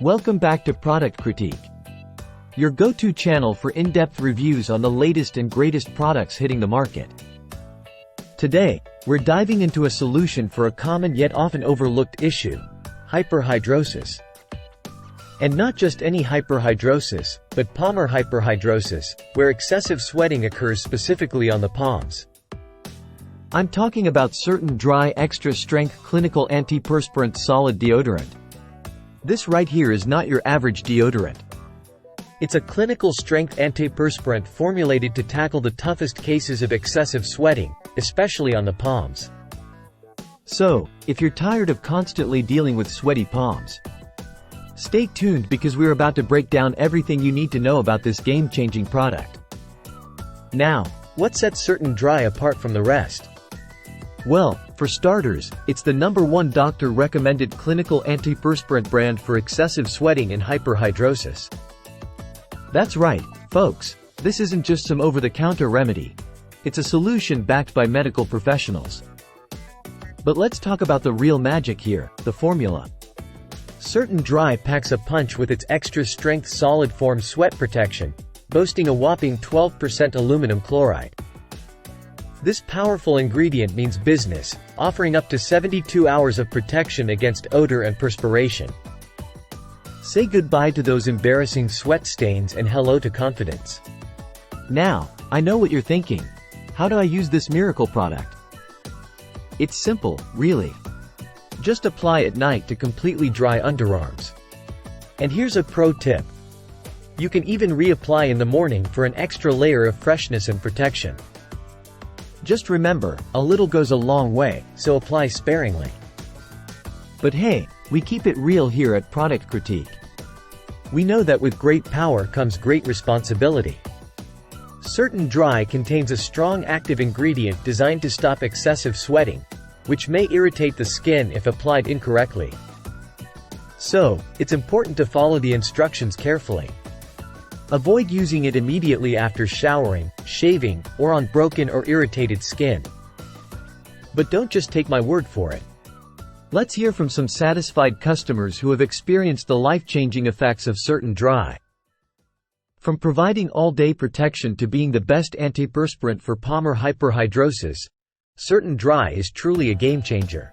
Welcome back to Product Critique, your go-to channel for in-depth reviews on the latest and greatest products hitting the market. Today, we're diving into a solution for a common yet often overlooked issue: hyperhidrosis. And not just any hyperhidrosis, but Palmar hyperhidrosis, where excessive sweating occurs specifically on the palms. I'm talking about certain dry extra-strength clinical antiperspirant solid deodorant. This right here is not your average deodorant. It's a clinical-strength antiperspirant formulated to tackle the toughest cases of excessive sweating, especially on the palms. So, if you're tired of constantly dealing with sweaty palms, stay tuned because we're about to break down everything you need to know about this game-changing product. Now, what sets Certain Dry apart from the rest? Well, for starters, it's the #1 doctor-recommended clinical antiperspirant brand for excessive sweating and hyperhidrosis. That's right, folks. This isn't just some over-the-counter remedy. It's a solution backed by medical professionals. But let's talk about the real magic here, the formula. Certain Dry packs a punch with its extra-strength solid-form sweat protection, boasting a whopping 12% aluminum chloride. This powerful ingredient means business, offering up to 72 hours of protection against odor and perspiration. Say goodbye to those embarrassing sweat stains and hello to confidence. Now, I know what you're thinking. How do I use this miracle product? It's simple, really. Just apply at night to completely dry underarms. And here's a pro tip. You can even reapply in the morning for an extra layer of freshness and protection. Just remember, a little goes a long way, so apply sparingly. But hey, we keep it real here at Product Critique. We know that with great power comes great responsibility. Certain Dry contains a strong active ingredient designed to stop excessive sweating, which may irritate the skin if applied incorrectly. So, it's important to follow the instructions carefully. Avoid using it immediately after showering, shaving, or on broken or irritated skin. But don't just take my word for it. Let's hear from some satisfied customers who have experienced the life-changing effects of Certain Dry. From providing all-day protection to being the best antiperspirant for Palmar hyperhidrosis, Certain Dry is truly a game-changer.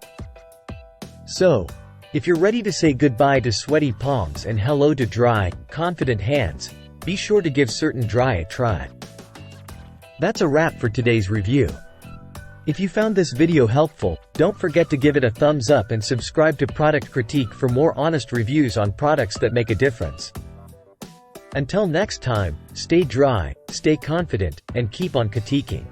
So, if you're ready to say goodbye to sweaty palms and hello to dry, confident hands, be sure to give Certain Dry a try. That's a wrap for today's review. If you found this video helpful, don't forget to give it a thumbs up and subscribe to Product Critique for more honest reviews on products that make a difference. Until next time, stay dry, stay confident, and keep on critiquing.